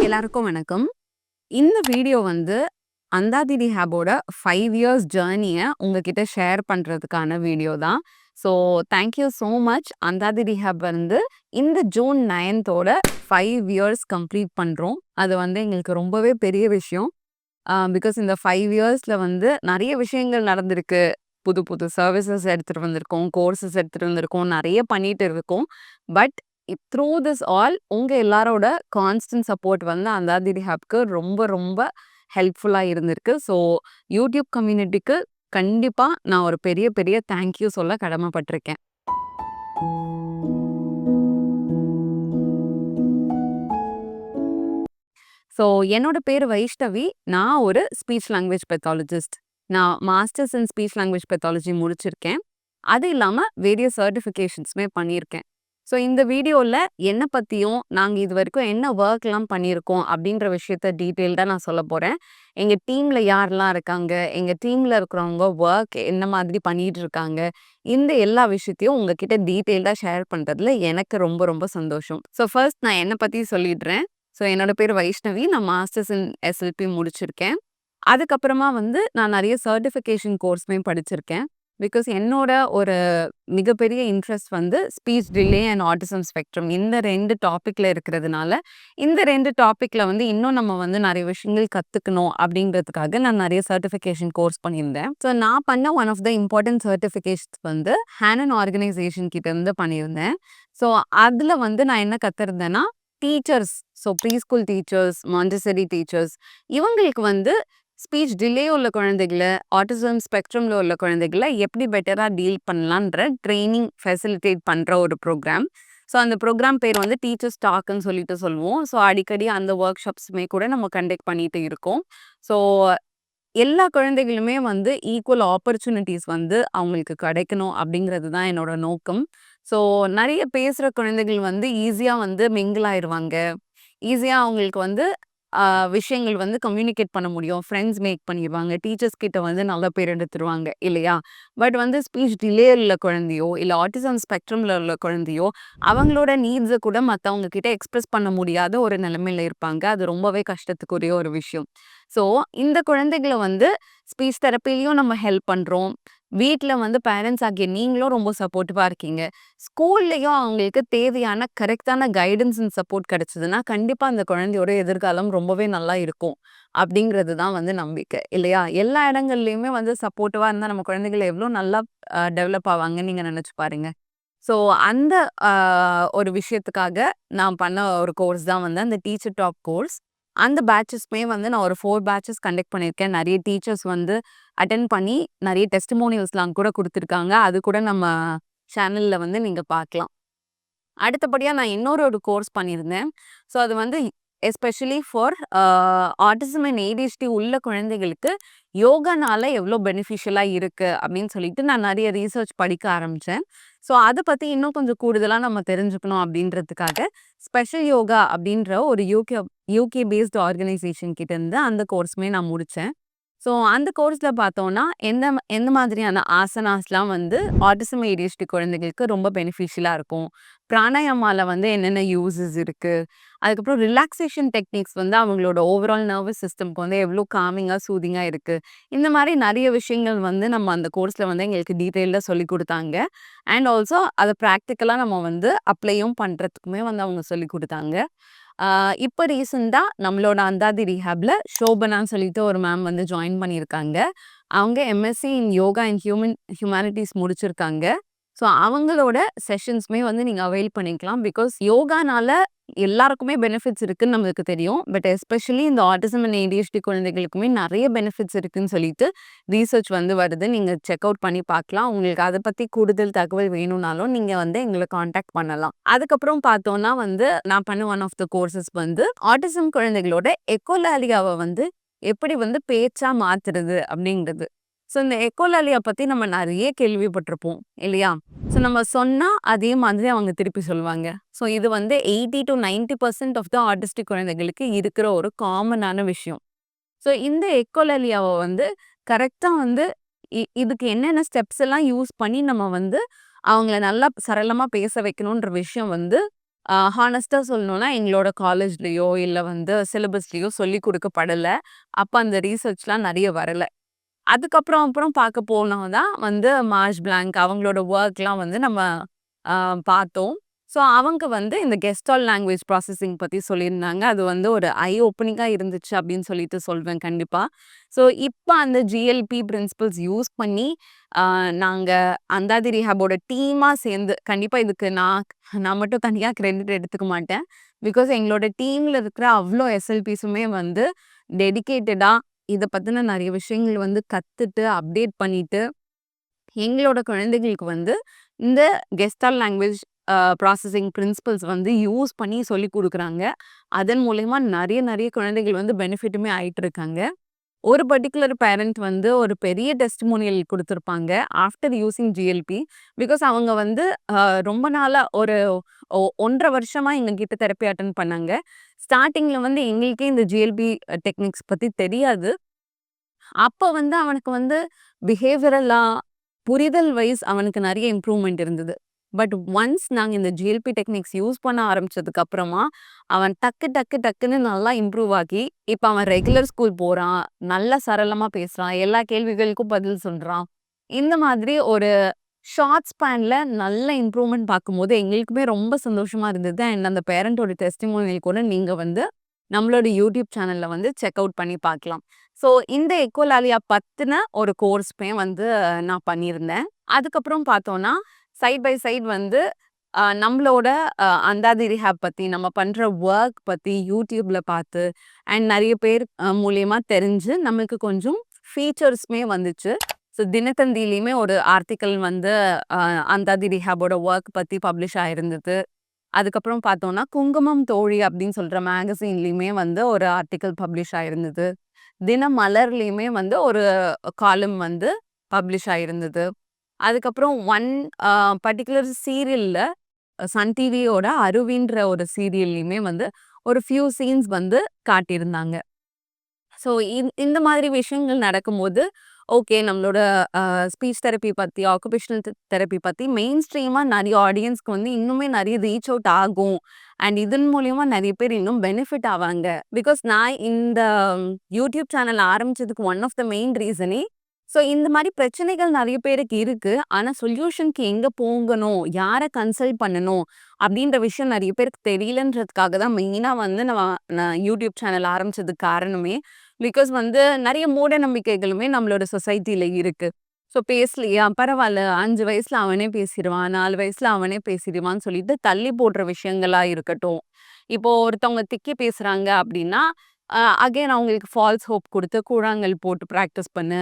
எல்லாருக்கும் வணக்கம். இந்த வீடியோ வந்து அந்தாதி ரிஹாபோட 5 இயர்ஸ் ஜர்னிய உங்ககிட்ட ஷேர் பண்றதுக்கான வீடியோ தான். So thank you so much. அந்தாதி ரிஹாப் வந்து இந்த ஜூன் 9த்தோட 5 இயர்ஸ் கம்ப்ளீட் பண்றோம். அது வந்து எங்களுக்கு ரொம்பவே பெரிய விஷயம். பிகாஸ் இந்த 5 இயர்ஸ்ல வந்து நிறைய விஷயங்கள் நடந்திருக்கு. புது புது சர்வீசஸ் எடுத்துட்டு வந்திருக்கோம், கோர்சஸ் எடுத்துட்டு வந்திருக்கோம், நிறைய பண்ணிட்டு இருக்கோம். பட் த்ரூ திஸ் ஆல் உங்க எல்லாரோட கான்ஸ்டன்ட் சப்போர்ட் வந்து அந்தாதி ரிஹாப்க்கு ரொம்ப ரொம்ப ஹெல்ப்ஃபுல்லா இருந்திருக்கு. ஸோ யூடியூப் கம்யூனிட்டிக்கு கண்டிப்பா நான் ஒரு பெரிய பெரிய தேங்க்யூ சொல்ல கடமைப்பட்டிருக்கேன். ஸோ என்னோட பேர் வைஷ்ணவி. நான் ஒரு ஸ்பீச் லாங்குவேஜ் பெத்தாலஜிஸ்ட். நான் masters in speech language pathology முடிச்சிருக்கேன். அது இல்லாமல் வேரியஸ் சர்டிஃபிகேஷன்ஸுமே பண்ணியிருக்கேன். ஸோ இந்த வீடியோவில் என்னை பற்றியும் நாங்கள் இது வரைக்கும் என்ன ஒர்க்லாம் பண்ணியிருக்கோம் அப்படின்ற விஷயத்த டீட்டெயில்டாக நான் சொல்ல போகிறேன். எங்கள் டீமில் யாரெல்லாம் இருக்காங்க, எங்கள் டீமில் இருக்கிறவங்க ஒர்க் என்ன மாதிரி பண்ணிகிட்டு இருக்காங்க, இந்த எல்லா விஷயத்தையும் உங்ககிட்ட டீட்டெயில்டாக ஷேர் பண்ணுறதுல எனக்கு ரொம்ப ரொம்ப சந்தோஷம். ஸோ ஃபர்ஸ்ட் நான் என்னை பற்றி சொல்லிடுறேன். ஸோ என்னோட பேர் வைஷ்ணவி. நான் மாஸ்டர்ஸ் இன் எஸ்எல்பி முடிச்சிருக்கேன். அதுக்கப்புறமா வந்து நான் நிறைய சர்டிஃபிகேஷன் கோர்ஸுமே படிச்சிருக்கேன். பிகாஸ் என்னோட ஒரு மிகப்பெரிய இன்ட்ரெஸ்ட் வந்து speech delay and autism spectrum இந்த 2 டாப்பிக்கில் இருக்கிறதுனால இந்த 2 டாப்பிக்கில் வந்து இன்னும் நம்ம வந்து நிறைய விஷயங்கள் கற்றுக்கணும் அப்படிங்கிறதுக்காக நான் நிறைய சர்டிஃபிகேஷன் கோர்ஸ் பண்ணியிருந்தேன். ஸோ நான் பண்ண one of the important certifications வந்து ஹேனன் ஆர்கனைசேஷன் கிட்ட இருந்து பண்ணியிருந்தேன். ஸோ அதில் வந்து நான் என்ன கற்றுருந்தேன்னா teachers, so preschool teachers, Montessori teachers, இவங்களுக்கு வந்து ஸ்பீச் டிலே உள்ள குழந்தைகளை, ஆட்டிசம் ஸ்பெக்ட்ரமில் உள்ள குழந்தைகளை எப்படி பெட்டராக டீல் பண்ணலான்ற ட்ரைனிங் ஃபெசிலிட்டேட் பண்ணுற ஒரு ப்ரோக்ராம். ஸோ அந்த ப்ரோக்ராம் பேர் வந்து டீச்சர்ஸ் டாக்குன்னு சொல்லிட்டு சொல்லுவோம். ஸோ அடிக்கடி அந்த ஒர்க் ஷாப்ஸுமே கூட நம்ம கண்டக்ட் பண்ணிட்டு இருக்கோம். ஸோ எல்லா குழந்தைகளுமே வந்து ஈக்குவல் ஆப்பர்ச்சுனிட்டிஸ் வந்து அவங்களுக்கு கிடைக்கணும் அப்படிங்கிறது தான் என்னோட நோக்கம். ஸோ நிறைய பேசுகிற குழந்தைகள் வந்து ஈஸியாக வந்து மிங்கிள் ஆயிடுவாங்க. ஈஸியாக அவங்களுக்கு வந்து விஷயங்கள் வந்து கம்யூனிகேட் பண்ண முடியும். ஃப்ரெண்ட்ஸ் மேக் பண்ணிடுவாங்க. டீச்சர்ஸ் கிட்ட வந்து நல்ல பேர் எடுத்துருவாங்க இல்லையா? பட் வந்து ஸ்பீச் டிலே உள்ள குழந்தையோ, இல்லை ஆட்டிசம் ஸ்பெக்ட்ரமில் உள்ள குழந்தையோ அவங்களோட நீட்ஸை கூட மற்றவங்க கிட்ட எக்ஸ்பிரஸ் பண்ண முடியாத ஒரு நிலைமையில இருப்பாங்க. அது ரொம்பவே கஷ்டத்துக்குரிய ஒரு விஷயம். ஸோ இந்த குழந்தைகளை வந்து ஸ்பீச் தெரப்பிலையும் நம்ம ஹெல்ப் பண்ணுறோம். வீட்டில் வந்து பேரண்ட்ஸ் ஆகிய நீங்களும் ரொம்ப சப்போர்ட்டிவாக இருக்கீங்க. ஸ்கூல்லையும் அவங்களுக்கு தேவையான கரெக்டான கைடன்ஸ் அண்ட் சப்போர்ட் கிடைச்சதுன்னா கண்டிப்பாக அந்த குழந்தையோட எதிர்காலம் ரொம்பவே நல்லா இருக்கும் அப்படிங்கிறது தான் வந்து நம்பிக்கை இல்லையா? எல்லா இடங்கள்லையுமே வந்து சப்போர்ட்டிவாக இருந்தால் நம்ம குழந்தைகள் எவ்வளோ நல்லா டெவலப் ஆவாங்கன்னு நீங்கள் நினச்சி பாருங்க. ஸோ அந்த ஒரு விஷயத்துக்காக நான் பண்ண ஒரு கோர்ஸ் தான் வந்து அந்த டீச்சர் டாக் கோர்ஸ். அந்த பேட்சஸ்மே வந்து நான் ஒரு 4 பேட்சஸ் கண்டக்ட் பண்ணியிருக்கேன். நிறைய டீச்சர்ஸ் வந்து அட்டென்ட் பண்ணி நிறைய டெஸ்டிமோனியல்ஸ்லாம் கூட கொடுத்துருக்காங்க. அது கூட நம்ம சேனலில் வந்து நீங்கள் பார்க்கலாம். அடுத்தபடியாக நான் இன்னொரு கோர்ஸ் பண்ணியிருந்தேன். ஸோ அது வந்து especially for autism and ADHD உள்ள குழந்தைகளுக்கு யோகானால எவ்வளோ பெனிஃபிஷியலாக இருக்குது அப்படின்னு சொல்லிட்டு நான் நிறைய ரீசர்ச் படிக்க ஆரம்பித்தேன். ஸோ அதை பற்றி இன்னும் கொஞ்சம் கூடுதலாக நம்ம தெரிஞ்சுக்கணும் அப்படின்றதுக்காக ஸ்பெஷல் யோகா அப்படின்ற ஒரு யூகே பேஸ்டு ஆர்கனைசேஷன் கிட்டேருந்து அந்த கோர்ஸுமே நான் முடித்தேன். ஸோ அந்த கோர்ஸில் பார்த்தோன்னா எந்த மாதிரியான ஆசனாஸ்லாம் வந்து ஆட்டிசம் ஏடிஹெச்டி குழந்தைகளுக்கு ரொம்ப பெனிஃபிஷியலாக இருக்கும், பிராணாயாமாவில் வந்து என்னென்ன யூசஸ் இருக்குது, அதுக்கப்புறம் ரிலாக்ஸேஷன் டெக்னிக்ஸ் வந்து அவங்களோட ஓவரால் நர்வஸ் சிஸ்டம்க்கு வந்து எவ்வளோ காமிங்காக சூதிங்காக இருக்குது, இந்த மாதிரி நிறைய விஷயங்கள் வந்து நம்ம அந்த கோர்ஸில் வந்து எங்களுக்கு டீட்டெயிலாக சொல்லி கொடுத்தாங்க. அண்ட் ஆல்சோ அதை ப்ராக்டிக்கலாக நம்ம வந்து அப்ளையும் பண்ணுறதுக்குமே வந்து அவங்க சொல்லி கொடுத்தாங்க. இப்போ ரீசெண்டாக நம்மளோட அந்தாதி ரிஹாப்ல ஷோபனான்னு சொல்லிட்டு ஒரு மேம் வந்து ஜாயின் பண்ணியிருக்காங்க. அவங்க MSc in yoga and humanities முடிச்சிருக்காங்க. ஸோ அவங்களோட செஷன்ஸுமே வந்து நீங்கள் அவைல் பண்ணிக்கலாம். பிகாஸ் யோகானால எல்லாருக்குமே பெனிஃபிட்ஸ் இருக்குன்னு நம்மளுக்கு தெரியும். பட் எஸ்பெஷலி இந்த ஆட்டிசம் அண்ட் ஏடிஹெச்டி குழந்தைகளுக்குமே நிறைய பெனிஃபிட்ஸ் இருக்குன்னு சொல்லிட்டு ரீசர்ச் வந்து வருது. நீங்கள் செக் அவுட் பண்ணி பார்க்கலாம். உங்களுக்கு அதை பற்றி கூடுதல் தகவல் வேணும்னாலும் நீங்கள் வந்து எங்களை காண்டாக்ட் பண்ணலாம். அதுக்கப்புறம் பார்த்தோன்னா வந்து நான் பண்ண ஒன் ஆஃப் த கோர்சஸ் வந்து ஆட்டிசம் குழந்தைகளோட எக்கோலாலியாவை வந்து எப்படி வந்து பேச்சா மாத்துறது அப்படிங்கிறது. ஸோ இந்த எக்கோலாலியா பற்றி நம்ம நிறைய கேள்விப்பட்டிருப்போம் இல்லையா? ஸோ நம்ம சொன்னால் அதே மாதிரி அவங்க திருப்பி சொல்லுவாங்க. ஸோ இது வந்து 80 to 90% ஆஃப் த ஆட்டிஸ்டிக் குழந்தைகளுக்கு இருக்கிற ஒரு காமனான விஷயம். ஸோ இந்த எக்கோலாலியாவை வந்து கரெக்டாக வந்து இதுக்கு என்னென்ன ஸ்டெப்ஸ் எல்லாம் யூஸ் பண்ணி நம்ம வந்து அவங்கள நல்லா சரளமாக பேச வைக்கணுன்ற விஷயம் வந்து ஹானஸ்ட்டா சொல்லணும்னா எங்களோட காலேஜ்லயோ, இல்ல வந்து சிலபஸ்லயோ சொல்லிக் குடுக்கப்படல. அப்ப அந்த ரிசர்ச்லாம் நெறைய வரல. அப்புறம் பார்க்க போனா தான் வந்து மார்ஷ் பிளாங்க் அவங்களோட வொர்க்லாம் வந்து நம்ம அ பார்த்தோம். ஸோ அவங்க வந்து இந்த கெஸ்டால் லாங்குவேஜ் ப்ராசஸிங் பத்தி சொல்லியிருந்தாங்க. அது வந்து ஒரு ஐ ஓப்பனிங்கா இருந்துச்சு அப்படின்னு சொல்லிட்டு சொல்வேன் கண்டிப்பா. ஸோ இப்ப அந்த ஜிஎல்பி பிரின்சிபல்ஸ் யூஸ் பண்ணி நாங்க அந்தாதி ரிஹாபோட டீமா சேர்ந்து கண்டிப்பா இதுக்கு நான் மட்டும் தனியா கிரெடிட் எடுத்துக்க மாட்டேன். பிகாஸ் எங்களோட டீம்ல இருக்கிற அவ்ளோ எஸ்எல்பிஸுமே வந்து டெடிகேட்டடா இத பத்தின நெறைய விஷயங்கள் வந்து கத்துட்டு, அப்டேட் பண்ணிட்டு, எங்களோட குழந்தைகளுக்கு வந்து இந்த கெஸ்டல் லாங்குவேஜ் ப்ராசஸிங் பிரின்சிபல்ஸ் வந்து யூஸ் பண்ணி சொல்லிக் குடுக்குறாங்க. அதன் மூலியமா நெறைய குழந்தைகள் வந்து பெனிஃபிட்டுமே ஆயிட்டு இருக்காங்க. ஒரு பர்ட்டிகுலர் பேரண்ட் வந்து ஒரு பெரிய டெஸ்டிமோனியல் குடுத்திருப்பாங்க. After using GLP. பிகாஸ் அவங்க வந்து அ ரொம்ப நாளா ஒரு 1½ வருஷமா எங்ககிட்ட தெரப்பி அட்டெண்ட் பண்ணாங்க. ஸ்டார்ட்டிங்ல வந்து எங்களுக்கே இந்த ஜிஎல்பி டெக்னிக்ஸ் பத்தி தெரியாது. அப்ப வந்து அவனுக்கு வந்து பிஹேவியரலா, புரிதல் வைஸ் அவனுக்கு நெறைய இம்ப்ரூவ்மென்ட் இருந்தது. பட் ஒன்ஸ் நாங்க இந்த ஜிஎல்பி டெக்னிக்ஸ் யூஸ் பண்ண ஆரம்பிச்சதுக்கு அப்புறமா, அவன் டக்குன்னு நல்லா இம்ப்ரூவ் ஆகி, இப்ப அவன் ரெகுலர் ஸ்கூல் போறான். நல்லா சரளமா பேசுறான். எல்லா கேள்விகளுக்கும் பதில் சொல்றான். இந்த மாதிரி ஒரு ஷார்ட் ஸ்பேன்ல நல்ல இம்ப்ரூவ்மென்ட் பார்க்கும்போது எங்களுக்குமே ரொம்ப சந்தோஷமா இருந்தது. அண்ட் அந்த பேரண்டோட டெஸ்டிமோனியல் கூட நீங்க வந்து நம்மளோட யூடியூப் சேனல்ல வந்து செக் அவுட் பண்ணி பார்க்கலாம். ஸோ இந்த எக்கோலாலியா பத்தின ஒரு கோர்ஸ்மே வந்து நான் பண்ணியிருந்தேன். அதுக்கப்புறம் பார்த்தோம்னா, சைட் பை சைட் வந்து நம்மளோட அந்தாதி ரிஹாப் பத்தி, நம்ம பண்ற வொர்க் பத்தி யூடியூப்ல பார்த்து, அண்ட் நெறைய பேர் மூலியமா தெரிஞ்சு நமக்கு கொஞ்சம் ஃபீச்சர்ஸ்மே வந்துச்சு. ஸோ தினத்தந்தியிலயுமே ஒரு ஆர்டிக்கிள் வந்து அ அந்தாதி ரிஹாபோட வொர்க் பத்தி பப்ளிஷ் ஆயிருந்தது. அதுக்கப்புறம் பார்த்தோம்னா, குங்குமம் தோழி அப்படின்னு சொல்ற மேகசின்லயுமே வந்து ஒரு ஆர்டிக்கிள் பப்ளிஷ் ஆயிருந்தது. தினமலர்லயுமே வந்து ஒரு காலம் வந்து பப்ளிஷ் ஆயிருந்தது. அதுக்கப்புறம் ஒன் பர்ட்டிகுலர் சீரியல்ல சன் டிவியோட அருவின்ற ஒரு சீரியல்லயுமே வந்து ஒரு ஃபியூ சீன்ஸ் வந்து காட்டியிருந்தாங்க. ஸோ இந்த மாதிரி விஷயங்கள் நடக்கும்போது, ஓகே நம்மளோட ஸ்பீச் தெரப்பி பத்தி, ஆக்குபேஷனல் தெரப்பி பத்தி மெயின் ஸ்ட்ரீமா நெறைய ஆடியன்ஸ்க்கு வந்து இன்னுமே நெறைய ரீச் அவுட் ஆகும். அண்ட் இதன் மூலியமா நெறைய பேர் இன்னும் பெனிஃபிட் ஆவாங்க. பிகாஸ் நான் இந்த யூடியூப் சேனல் ஆரம்பிச்சதுக்கு ஒன் ஆஃப் த மெயின் ரீசனே, ஸோ இந்த மாரி பிரச்சனைகள் நெறைய பேருக்கு இருக்கு. ஆனா சொல்யூஷன்க்கு எங்க போகணும்? யார கன்சல்ட் பண்ணணும்? அப்படின்ற விஷயம் நெறைய பேருக்கு தெரியலன்றதுக்காக தான் மெயினா வந்து நான் யூடியூப் சேனல் ஆரம்பிச்சதுக்கு காரணமே. பிகாஸ் வந்து நெறைய மூட நம்பிக்கைகளுமே நம்மளோட சொசைட்டில இருக்கு. ஸோ பேசலையா பரவால்ல 5 வயசுல அவனே பேசிருவான், 4 வயசுல அவனே பேசிருவான்னு சொல்லிட்டு தள்ளி போடுற விஷயங்களா இருக்கட்டும். இப்போ ஒருத்தவங்க திக்கி பேசுறாங்க அப்படின்னா, அகைன் அவங்களுக்கு ஃபால்ஸ் ஹோப் குடுத்து கூழாங்கல் போட்டு பிராக்டிஸ் பண்ணு,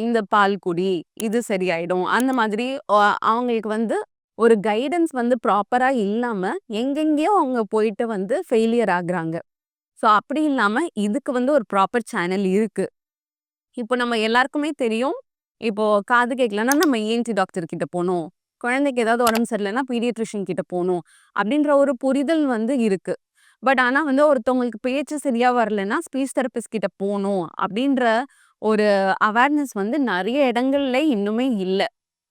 இந்த பால் குடி, இது சரியாயிடும். அந்த மாதிரி அ அவங்களுக்கு வந்து ஒரு கைடன்ஸ் வந்து ப்ராப்பரா இல்லாம, எங்கெங்கேயோ அவங்க போயிட்டு வந்து ஃபெயிலியர் ஆகுறாங்க. ஸோ அப்படி இல்லாம, இதுக்கு வந்து ஒரு ப்ராப்பர் சேனல் இருக்கு. இப்போ நம்ம எல்லாருக்குமே தெரியும். இப்போ காது கேட்கலன்னா நம்ம இஎன்டி டாக்டர் கிட்ட போணும். குழந்தைக்கு ஏதாவது உடம்பு சரியில்லன்னா பீடியாட்ரிஷியன் கிட்ட போணும். அப்படின்ற ஒரு புரிதல் வந்து இருக்கு. பட் ஆனா வந்து ஒருத்தவங்களுக்கு பேச்சு சரியா வரலன்னா, ஸ்பீச் தெரபிஸ்ட் கிட்ட போணும். அப்படின்ற ஒரு அவேர்னஸ் வந்து நெறைய இடங்கள்ல இன்னுமே இல்ல.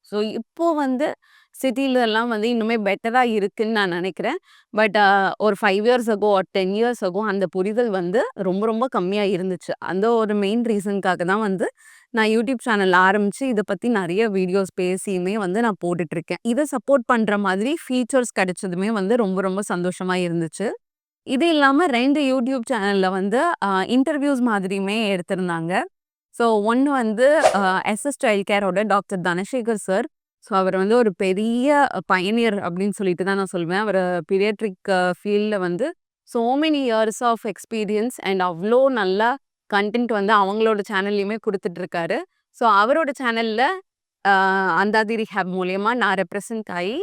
ஸோ இப்போ வந்து சிட்டிலலாம் வந்து இன்னுமே பெட்டரா இருக்குன்னு நான் நெனைக்கிறேன். பட் ஒரு 5 years ago or 10 years ago அந்த புரிதல் வந்து ரொம்ப கம்மியா இருந்துச்சு. அந்த ஒரு மெயின் ரீசனுக்காக தான் வந்து நான் யூடியூப் சேனல் ஆரம்பிச்சு இத பத்தி நெறைய வீடியோஸ் பேசியுமே வந்து நான் போட்டுட்ருக்கேன். இத சப்போர்ட் பண்ற மாதிரி ஃபீச்சர்ஸ் கிடைச்சதுமே வந்து ரொம்ப சந்தோஷமா இருந்துச்சு. இது இல்லாம 2 யூடியூப் சேனல்ல வந்து இன்டர்வியூஸ் மாதிரியுமே எடுத்திருந்தாங்க. ஸோ ஒண்ணு வந்து எஸ்எஸ் சைல்ட் கேரோட டாக்டர் தனசேகர் சார். ஸோ அவர் வந்து ஒரு பெரிய பயனியர் அப்படின்னு சொல்லிட்டு தான் நான் சொல்வேன். அவரு பீடியாட்ரிக் ஃபீல்ட்ல வந்து so many years of experience and அவ்ளோ நல்லா கன்டென்ட் வந்து அவங்களோட சேனல்லயுமே குடுத்துட்டு இருக்காரு. ஸோ அவரோட சேனல்ல அ அந்தாதி ரிஹாப் மூலியமா நான் ரெப்ரசன்ட் ஆயி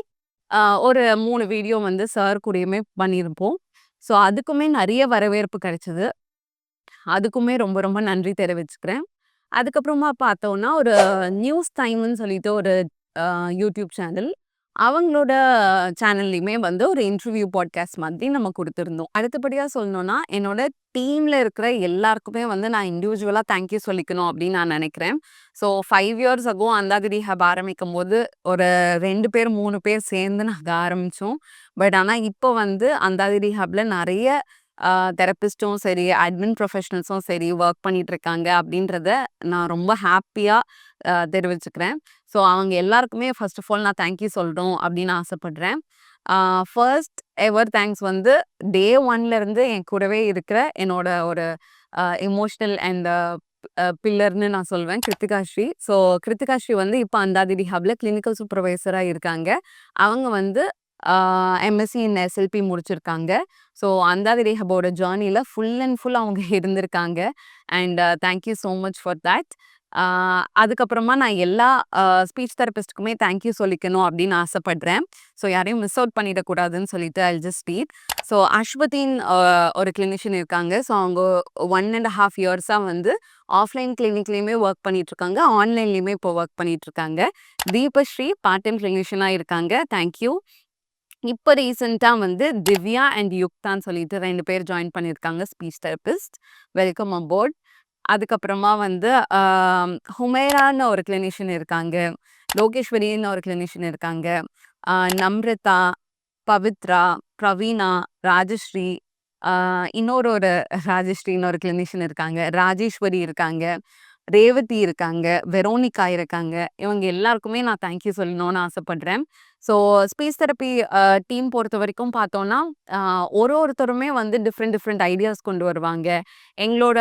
அ ஒரு 3 வீடியோ வந்து சார் கூடயுமே பண்ணியிருப்போம். ஸோ அதுக்குமே நெறைய வரவேற்பு கிடைச்சது. அதுக்குமே ரொம்ப நன்றி தெரிவிச்சுக்கிறேன். அதுக்கப்புறமா பார்த்தோம்னா, ஒரு நியூஸ் டைம்ன்னு சொல்லிட்டு ஒரு யூடியூப் சேனல். அவங்களோட சேனல்லையுமே வந்து ஒரு இன்டர்வியூ பாட்காஸ்ட் மாதிரி நம்ம குடுத்திருந்தோம். அடுத்தபடியா சொல்லணும்னா, என்னோட டீம்ல இருக்கிற எல்லாருக்குமே வந்து நான் இண்டிவிஜுவலா தேங்க் யூ சொல்லிக்கணும் அப்படின்னு நான் நெனைக்கிறேன். ஸோ 5 இயர்ஸ் அகோ அந்தாதி ரீஹாப் ஆரம்பிக்கும்போது ஒரு 2 பேர், 3 பேர் சேர்ந்து நாங்க ஆரம்பிச்சோம். பட் ஆனா இப்போ வந்து அந்தாதி ரீஹாப்ல நெறைய தெரபிஸ்ட்டும் சரி, அட்மின் ப்ரொஃபஷனல்ஸும் சரி வொர்க் பண்ணிட்டு இருக்காங்க அப்படின்றத நான் ரொம்ப ஹேப்பியா தெரிவிச்சுக்கிறேன். ஸோ அவங்க எல்லாருக்குமே ஃபர்ஸ்ட் ஆஃப் ஆல் நான் தேங்க் யூ சொல்லணும் அப்படின்னு ஆசைப்படுறேன். ஃபர்ஸ்ட் எவர் தேங்க்ஸ் வந்து டே 1ல இருந்து என் கூடவே இருக்கிற என்னோட ஒரு எமோஷனல் அண்ட் பில்லர்ன்னு நான் சொல்வேன் கிருத்திகா ஸ்ரீ. ஸோ கிருத்திகா ஸ்ரீ வந்து இப்போ அந்தாதி ரிஹாப்ல கிளினிக்கல் சூப்பர்வைசரா இருக்காங்க. அவங்க வந்து எம்எஸ்சி இன் எஸ்எல்பி முடிச்சிருக்காங்க. ஸோ அந்தாதி ரேஹபோட ஜேர்னில ஃபுல் அண்ட் ஃபுல் அவங்க இருந்திருக்காங்க. And thank you so much for that. அதுக்கப்புறமா நான் எல்லா ஸ்பீச் தெரபிஸ்ட்டுக்குமே தேங்க் யூ சொல்லிக்கணும் அப்படின்னு ஆசைப்படுறேன். ஸோ யாரையும் மிஸ் அவுட் பண்ணிடக்கூடாதுன்னு சொல்லிட்டு ஐ ஜஸ்ட் ரீட். ஸோ அஸ்வதின்னு ஒரு கிளினிஷியன் இருக்காங்க. ஸோ அவங்க 1.5 இயர்ஸா வந்து ஆஃப்லைன் கிளினிக்லயுமே ஒர்க் பண்ணிட்டு இருக்காங்க. ஆன்லைன்லயுமே இப்போ ஒர்க் பண்ணிட்டு இருக்காங்க. தீபஸ்ரீ பார்ட் டைம் கிளினிஷியனா இருக்காங்க. Thank you. இப்போ ரீசெண்டா வந்து திவ்யா அண்ட் யுக்தான்னு சொல்லிட்டு 2 பேர் ஜாயின் பண்ணியிருக்காங்க ஸ்பீச் தெரபிஸ்ட். Welcome abort. அதுக்கப்புறமா வந்து ஹுமேரான்னு ஒரு கிளினிஷியன் இருக்காங்க. லோகேஸ்வரின்னு ஒரு கிளினிஷியன் இருக்காங்க. நம்ரதா, பவித்ரா, பிரவீனா, ராஜஸ்ரீ, இன்னொரு ராஜஸ்ரீன்னு ஒரு கிளினிஷியன் இருக்காங்க. ராஜேஸ்வரி இருக்காங்க. ரேவதி இருக்காங்க. வெரோனிகா இருக்காங்க. இவங்க எல்லாருக்குமே நான் தேங்க் யூ சொல்லணும்னு ஆசைப்படுறேன். ஸோ ஸ்பீச் தெரப்பி டீம் பொறுத்தவரைக்கும் பார்த்தோம்னா, ஒருத்தருமே வந்து டிஃப்ரெண்ட் ஐடியாஸ் கொண்டு வருவாங்க. எங்களோட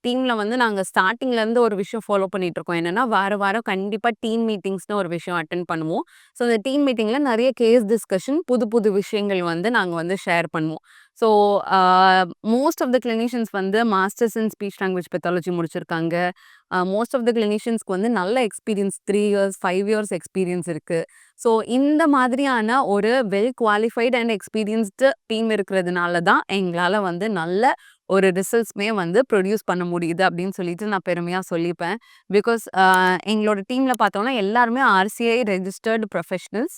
டீம்ல வந்து நாங்க ஸ்டார்ட்டிங்லேருந்து ஒரு விஷயம் ஃபாலோ பண்ணிட்டுருக்கோம். என்னன்னா, வாரம் கண்டிப்பா டீம் மீட்டிங்ஸ்ன்னு ஒரு விஷயம் அட்டெண்ட் பண்ணுவோம். ஸோ அந்த டீம் மீட்டிங்ல நெறைய கேஸ் டிஸ்கஷன், புது விஷயங்கள் வந்து நாங்க வந்து ஷேர் பண்ணுவோம். ஸோ மோஸ்ட் ஆஃப் த கிளினிஷியன்ஸ் வந்து masters in speech language pathology முடிச்சிருக்காங்க. மோஸ்ட் ஆஃப் த கிளினிஷியன்ஸ்க்கு வந்து நல்ல எக்ஸ்பீரியன்ஸ் 3 இயர்ஸ், 5 இயர்ஸ் எக்ஸ்பீரியன்ஸ் இருக்கு. ஸோ இந்த மாதிரியான ஒரு well qualified and experienced team இருக்கிறதுனால தான் எங்களால வந்து நல்ல ஒரு ரிசல்ட்ஸ்மே வந்து ப்ரொடியூஸ் பண்ண முடியுது அப்படின்னு சொல்லிட்டு நான் பெருமையா சொல்லிப்பேன். பிகாஸ் எங்களோட டீம்ல பார்த்தோம்னா எல்லாருமே ஆர்சிஐ ரெஜிஸ்டர்டு ப்ரொஃபஷனல்ஸ்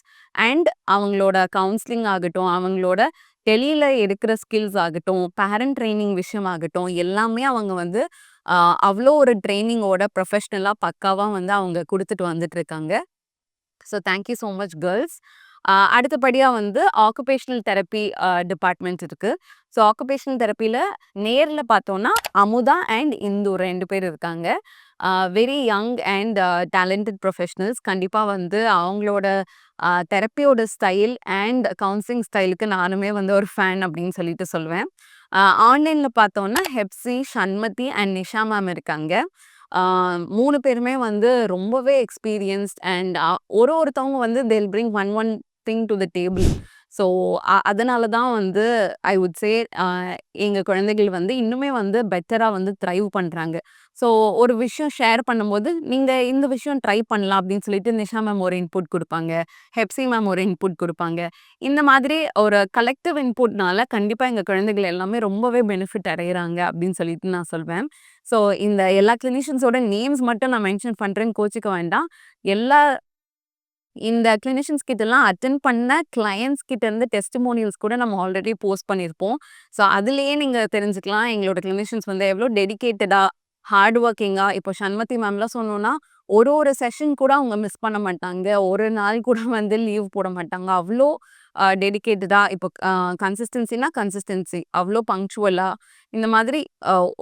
அண்ட் அவங்களோட கவுன்சிலிங் ஆகட்டும், அவங்களோட டெலியில எடுக்கிற ஸ்கில்ஸ் ஆகட்டும், பேரண்ட் ட்ரெய்னிங் விஷயம் ஆகட்டும், எல்லாமே அவங்க வந்து அவ்வளோ ஒரு ட்ரெய்னிங்கோட ப்ரொஃபஷ்னலா பக்காவா வந்து அவங்க குடுத்துட்டு வந்துட்டு இருக்காங்க. So thank you so much girls. அடுத்தபடியா வந்து ஆக்குபேஷனல் தெரப்பி டிபார்ட்மெண்ட் இருக்கு. ஸோ ஆக்குபேஷனல் தெரப்பில நேர்ல பார்த்தோம்னா அமுதா அண்ட் இந்து 2 பேர் இருக்காங்க. Very young and talented professionals. கண்டிப்பா வந்து அவங்களோட தெரப்பியோட ஸ்டைல் அண்ட் கவுன்சிலிங் ஸ்டைலுக்கு நானுமே வந்து ஒரு ஃபேன் அப்படின்னு சொல்லிட்டு சொல்வேன். ஆன்லைன்ல பார்த்தோம்னா ஹெப்சி, சண்மதி அண்ட் நிஷா மேம் இருக்காங்க. 3 பேருமே வந்து ரொம்பவே எக்ஸ்பீரியன்ஸ்ட் அண்ட் ஒருத்தவங்க வந்து தேல் bring one thing to the table. So அதனால தான் வந்து ஐ வுட் சே எங்க குழந்தைகள் வந்து இன்னுமே வந்து பெட்டரா வந்து த்ரைவ் பண்றாங்க. ஸோ ஒரு விஷயம் ஷேர் பண்ணும்போது, "நீங்க இந்த விஷயம் ட்ரை பண்ணலாம்" அப்படின்னு சொல்லிட்டு நிஷா மேம் ஒரு இன்புட் குடுப்பாங்க. ஹெப்சி மேம் ஒரு இன்புட் குடுப்பாங்க. இந்த மாதிரி ஒரு கலெக்டிவ் இன்புட்னால கண்டிப்பா எங்க குழந்தைகள் எல்லாமே ரொம்பவே பெனிஃபிட் அடையறாங்க அப்படின்னு சொல்லிட்டு நான் சொல்வேன். ஸோ இந்த எல்லா கிளினிஷியன்ஸோட நேம்ஸ் மட்டும் நான் மென்ஷன் பண்றேன்னு கோச்சிக்க வேண்டாம். எல்லா இந்த கிளினிஷியன்ஸ் கிட்டலாம் அட்டெண்ட் பண்ண கிளையண்ட்ஸ் கிட்ட இருந்து டெஸ்டிமோனியல்ஸ் கூட நம்ம ஆல்ரெடி போஸ்ட் பண்ணியிருப்போம். ஸோ அதிலேயே நீங்க தெரிஞ்சுக்கலாம் எங்களோட கிளினிஷியன்ஸ் வந்து எவ்வளோ டெடிகேட்டடா, ஹார்ட் ஒர்க்கிங்கா இப்போ சண்மதி மேம்லாம் சொன்னோம்னா, ஒரு செஷன் கூட அவங்க மிஸ் பண்ண மாட்டாங்க. ஒரு நாள் கூட வந்து லீவ் போட மாட்டாங்க. அவ்ளோ டெடிகேட்டடா இப்போ கன்சிஸ்டன்சினா கன்சிஸ்டன்சி அவ்ளோ பங்க்சுவலா இந்த மாதிரி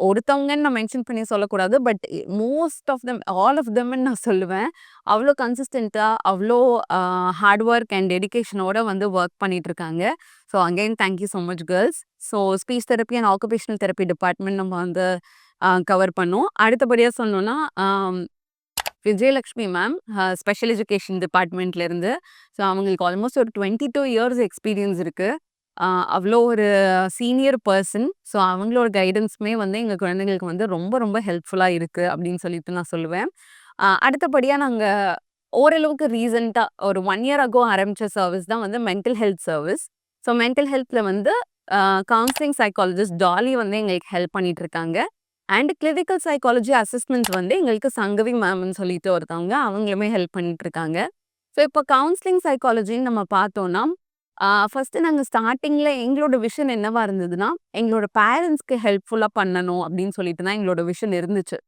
ஒருத்தவங்கன்னு நான் மென்ஷன் பண்ணி சொல்லக்கூடாது. But most of them all of தெம்ன்னு நான் சொல்லுவேன். அவ்ளோ கன்சிஸ்டன்ட்டா, அவ்ளோ ஹார்ட் ஒர்க் அண்ட் டெடிகேஷனோட வந்து ஒர்க் பண்ணிட்டு இருக்காங்க. So again thank you so much girls. So speech therapy and occupational therapy department நம்ம வந்து கவர் பண்ணோம். அடுத்தபடியா சொல்லணும்னா விஜயலக்ஷ்மி மேம் ஸ்பெஷல் எஜுகேஷன் டிபார்ட்மெண்ட்லேருந்து. ஸோ அவங்களுக்கு ஆல்மோஸ்ட் ஒரு 22 இயர்ஸ் எக்ஸ்பீரியன்ஸ் இருக்கு. அவ்வளோ ஒரு சீனியர் பர்சன். ஸோ அவங்களோட கைடன்ஸுமே வந்து எங்க குழந்தைங்களுக்கு வந்து ரொம்ப ஹெல்ப்ஃபுல்லா இருக்கு அப்படின்னு சொல்லிட்டு நான் சொல்லுவேன். அடுத்தபடியா நாங்க ஓரளவுக்கு ரீசென்ட்டா ஒரு 1 இயர் அகோ ஆரம்பிச்ச சர்வீஸ் தான் வந்து mental health service. So mental ஹெல்த்ல வந்து கவுன்சிலிங் சைக்காலஜிஸ்ட் டாலி வந்து எங்களுக்கு ஹெல்ப் பண்ணிட்டு இருக்காங்க. அண்ட் கிளினிக்கல் சைக்காலஜி அசஸ்மெண்ட்ஸ் வந்து எங்களுக்கு சங்கவி மேம்னு சொல்லிட்டு ஒருத்தவங்க அவங்களுமே ஹெல்ப் பண்ணிட்டு இருக்காங்க. ஸோ இப்போ கவுன்சிலிங் சைக்காலஜின்னு நம்ம பார்த்தோம்னா, ஃபர்ஸ்ட்டு நாங்க ஸ்டார்ட்டிங்ல எங்களோட விஷன் என்னவா இருந்ததுன்னா, எங்களோட பேரண்ட்ஸ்க்கு ஹெல்ப்ஃபுல்லா பண்ணணும் அப்படின்னு சொல்லிட்டு தான் எங்களோட விஷன் இருந்துச்சு.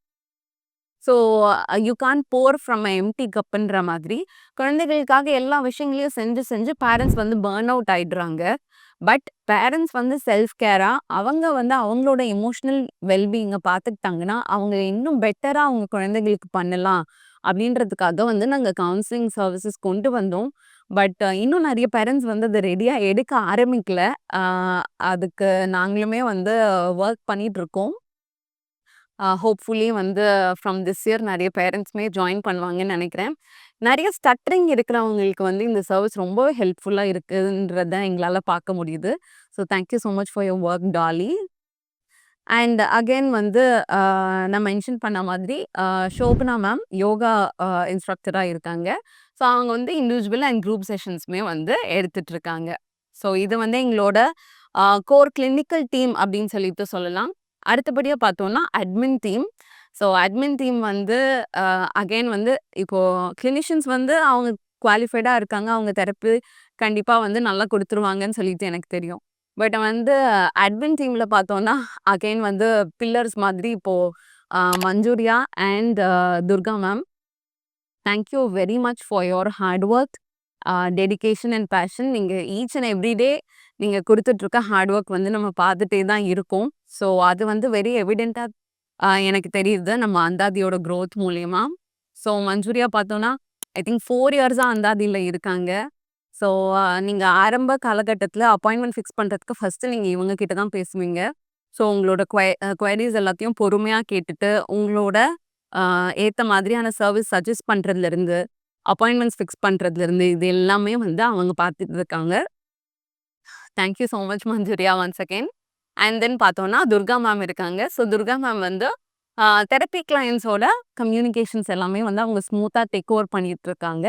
So you can't pour from a empty கப்புன்ற மாதிரி, குழந்தைகளுக்காக எல்லா விஷயங்களையும் செஞ்சு செஞ்சு பேரண்ட்ஸ் வந்து பர்ன் அவுட் ஆயிடுறாங்க. பட் பேரண்ட்ஸ் வந்து செல்ஃப் கேரா அவங்க வந்து அவங்களோட எமோஷனல் வெல்பீயிங்கை பார்த்துக்கிட்டாங்கன்னா, அவங்க இன்னும் பெட்டரா அவங்க குழந்தைகளுக்கு பண்ணலாம். அப்படின்றதுக்காக வந்து நாங்க கவுன்சிலிங் சர்வீசஸ் கொண்டு வந்தோம். பட் இன்னும் நெறைய பேரண்ட்ஸ் வந்து அத ரெடியா எடுக்க ஆரம்பிக்கல. அ அதுக்கு நாங்களுமே வந்து வொர்க் பண்ணிட்டுருக்கோம். ஹோப்ஃபுல்லி வந்து ஃப்ரம் திஸ் இயர் நெறைய பேரண்ட்ஸுமே ஜாயின் பண்ணுவாங்கன்னு நெனைக்கிறேன். நெறைய ஸ்டட்டரிங் இருக்கிறவங்களுக்கு வந்து இந்த சர்விஸ் ரொம்பவே ஹெல்ப்ஃபுல்லா இருக்குன்றத எங்களால பார்க்க முடியுது. So thank you so much for your work டாலி. அண்ட் அகைன் வந்து நான் மென்ஷன் பண்ண மாதிரி ஷோபனா மேம் யோகா இன்ஸ்ட்ரக்டரா இருக்காங்க. ஸோ அவங்க வந்து இண்டிவிஜுவல் அண்ட் குரூப் செஷன்ஸுமே வந்து எடுத்துட்டு இருக்காங்க. ஸோ இது வந்து எங்களோட கோர் கிளினிக்கல் டீம் அப்படின்னு சொல்லிட்டு சொல்லலாம். அடுத்தபடியா பார்த்தோம்னா admin team. So admin team வந்து அகைன் வந்து இப்போ கிளினிஷியன்ஸ் வந்து அவங்க குவாலிஃபைடா இருக்காங்க. அவங்க தெரப்பி கண்டிப்பா வந்து நல்லா குடுத்துருவாங்கன்னு சொல்லிட்டு எனக்கு தெரியும். பட் வந்து அட்மின் டீம்ல பார்த்தோம்னா, அகைன் வந்து பில்லர்ஸ் மாதிரி இப்போ மஞ்சூரியா and Durga ma'am. Thank you very much for your hard work, dedication and passion. நீங்க ஈச் அண்ட் எவ்ரி டே நீங்க குடுத்துட்ருக்க ஹார்ட் ஒர்க் வந்து நம்ம பார்த்துட்டே தான் இருக்கோம். ஸோ அது வந்து வெரி எவிடென்ட்டா எனக்கு தெரியுது நம்ம அந்தாதியோட குரோத் மூலியமா. ஸோ மஞ்சூரியா பார்த்தோம்னா, ஐ திங்க் 4 இயர்ஸா அந்தாதில இருக்காங்க. ஸோ நீங்க ஆரம்ப காலகட்டத்தில அப்பாயின்ட்மென்ட் ஃபிக்ஸ் பண்றதுக்கு ஃபர்ஸ்ட்டு நீங்க இவங்க கிட்ட தான் பேசுவீங்க. ஸோ உங்களோட குவயரீஸ் எல்லாத்தையும் பொறுமையா கேட்டுட்டு, உங்களோட அ ஏத்த மாதிரியான சர்விஸ் சஜெஸ்ட் பண்றதுலருந்து, அப்பாயின்ட்மென்ட்ஸ் ஃபிக்ஸ் பண்றதுலருந்து இது எல்லாமே வந்து அவங்க பார்த்துட்டு இருக்காங்க. Thank you so much Manjuria once again. And then பார்த்தோம்னா துர்கா மேம் இருக்காங்க. ஸோ துர்கா மேம் வந்து தெரப்பி கிளையண்ட்ஸோட கம்யூனிகேஷன்ஸ் எல்லாமே வந்து அவங்க ஸ்மூத்தா டேக் ஓவர் பண்ணிட்டு இருக்காங்க.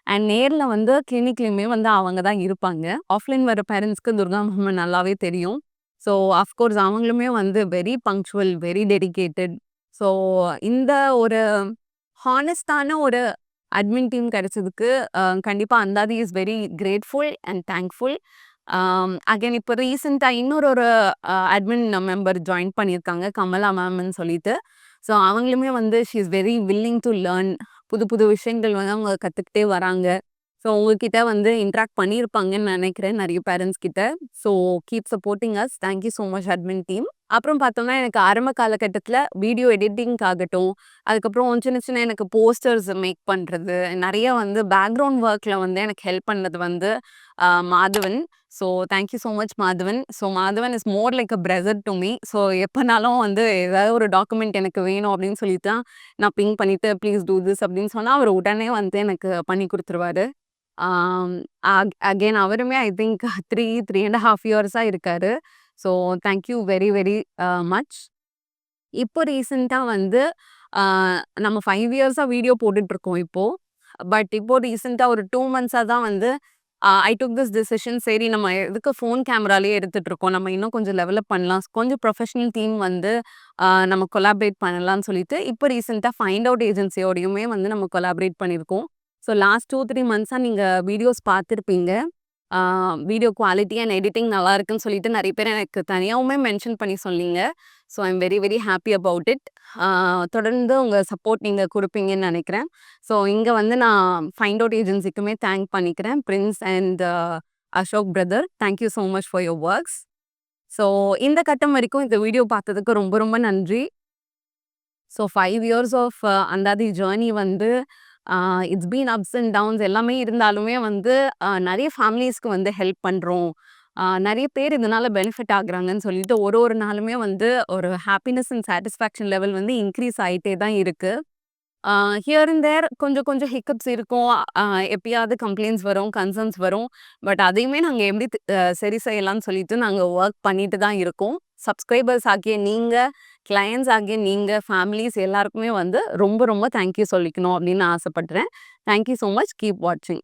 அண்ட் நேர்ல வந்து கிளினிக்லயுமே வந்து அவங்க தான் இருப்பாங்க. ஆஃப்லைன் வர பேரண்ட்ஸ்க்கு துர்கா மேம் நல்லாவே தெரியும். ஸோ அஃப்கோர்ஸ் அவங்களுமே வந்து very punctual, very dedicated. So இந்த ஒரு ஹானஸ்ட்டான ஒரு அட்மின் டீம் கிடைச்சதுக்கு கண்டிப்பா Anthathi is very grateful and thankful. Again இப்போ ரீசென்ட்டா இன்னொரு அட்மின் மெம்பர் ஜாயின் பண்ணியிருக்காங்க. கமலா மேம்ன்னு சொல்லிட்டு. ஸோ அவங்களுமே வந்து she is very willing to learn. புது புது விஷயங்கள் வந்து அவங்க கத்துக்கிட்டே வராங்க. ஸோ உங்ககிட்ட வந்து இன்டராக்ட் பண்ணியிருப்பாங்கன்னு நெனைக்கிறேன் நெறைய பேரண்ட்ஸ் கிட்ட. So keep supporting us. Thank you so much admin team. அப்புறம் பார்த்தோம்னா, எனக்கு ஆரம்ப காலகட்டத்தில வீடியோ எடிட்டிங்க்கு ஆகட்டும், அதுக்கப்புறம் சின்ன சின்ன எனக்கு போஸ்டர்ஸ் மேக் பண்றது, நெறைய வந்து பேக்ரவுண்ட் ஒர்க்ல வந்து எனக்கு ஹெல்ப் பண்ணது வந்து Madhavan. So thank you so much Madhavan. So Madhavan is more like a brother to me. So எப்பனாலும் வந்து ஏதாவது ஒரு டாக்குமெண்ட் எனக்கு வேணும் அப்படின்னு சொல்லிட்டு தான் நான் பிங் பண்ணிட்டு ப்ளீஸ் டூ திஸ் அப்படின்னு சொன்னா, அவர் உடனே வந்து எனக்கு பண்ணி குடுத்துருவாரு. ஆம், அகைன் அவருமே ஐ திங்க் 3 1/2 இயர்ஸா இருக்காரு. So thank you very very much. இப்போ ரீசென்ட்டா வந்து அ நம்ம 5 இயர்ஸா வீடியோ போட்டுட்ருக்கோம் இப்போ. பட் இப்போ ரீசென்ட்டா ஒரு 2 மந்த்ஸா தான் வந்து ஐ டுக் திஸ் டிசிஷன். சரி நம்ம எதுக்கு ஃபோன் கேமராலயே எடுத்துட்ருக்கோம். நம்ம இன்னும் கொஞ்சம் டெவலப் பண்ணலாம். கொஞ்சம் ப்ரொஃபஷனல் டீம் வந்து நம்ம கொலாபரேட் பண்ணலாம்னு சொல்லிட்டு, இப்போ ரீசென்ட்டா ஃபைண்ட் அவுட் ஏஜென்சியோடையுமே வந்து நம்ம கொலாபரேட் பண்ணியிருக்கோம். ஸோ லாஸ்ட் 2, 3 மந்த்ஸா நீங்க வீடியோஸ் பார்த்துருப்பீங்க. ஆ வீடியோ குவாலிட்டி அண்ட் எடிட்டிங் நல்லா இருக்குன்னு சொல்லிட்டு நெறைய பேர் எனக்கு தனியாவுமே மென்ஷன் பண்ணி சொன்னீங்க. So I am very very happy about it. தொடர்ந்து உங்க சப்போர்ட் நீங்க குடுப்பீங்கன்னு நெனைக்கிறேன். ஸோ இங்க வந்து நான் ஃபைண்ட் அவுட் ஏஜென்சிக்குமே தேங்க் பண்ணிக்கிறேன். Prince and Ashok brother. Thank you so much for your works. So இந்த கட்டம் வரைக்கும் இந்த வீடியோ பார்த்ததுக்கு ரொம்ப ரொம்ப நன்றி. So 5 years of Anthathi journey வந்து it's been ups and downs எல்லாமே இருந்தாலுமே வந்து நெறைய ஃபேமிலீஸ்க்கு வந்து ஹெல்ப் பண்றோம். நெறைய பேர் இதனால பெனிஃபிட் ஆகுறாங்கன்னு சொல்லிட்டு ஒரு ஒரு நாளுமே வந்து ஒரு ஹாப்பினஸ் அண்ட் சாட்டிஸ்ஃபேக்ஷன் லெவல் வந்து இன்க்ரீஸ் ஆயிட்டே தான் இருக்கு. ஹியர் அண்ட் தேர் கொஞ்சம் கொஞ்சம் ஹிக்கப்ஸ் இருக்கும். எப்பயாவது கம்ப்ளைண்ட்ஸ் வரும், கன்சர்ன்ஸ் வரும். பட் அதையுமே நாங்க எப்படி சரி செய்யலாம்னு சொல்லிட்டு நாங்க வொர்க் பண்ணிட்டு தான் இருக்கோம். சப்ஸ்கிரைபர்ஸ் ஆகிய நீங்க, கிளையண்ட்ஸ் ஆகிய நீங்க, ஃபேமிலீஸ் எல்லாருக்குமே வந்து ரொம்ப ரொம்ப தேங்க் யூ சொல்லிக்கணும் அப்படின்னு நான் ஆசைப்படுறேன். Thank you so much. Keep வாட்சிங்.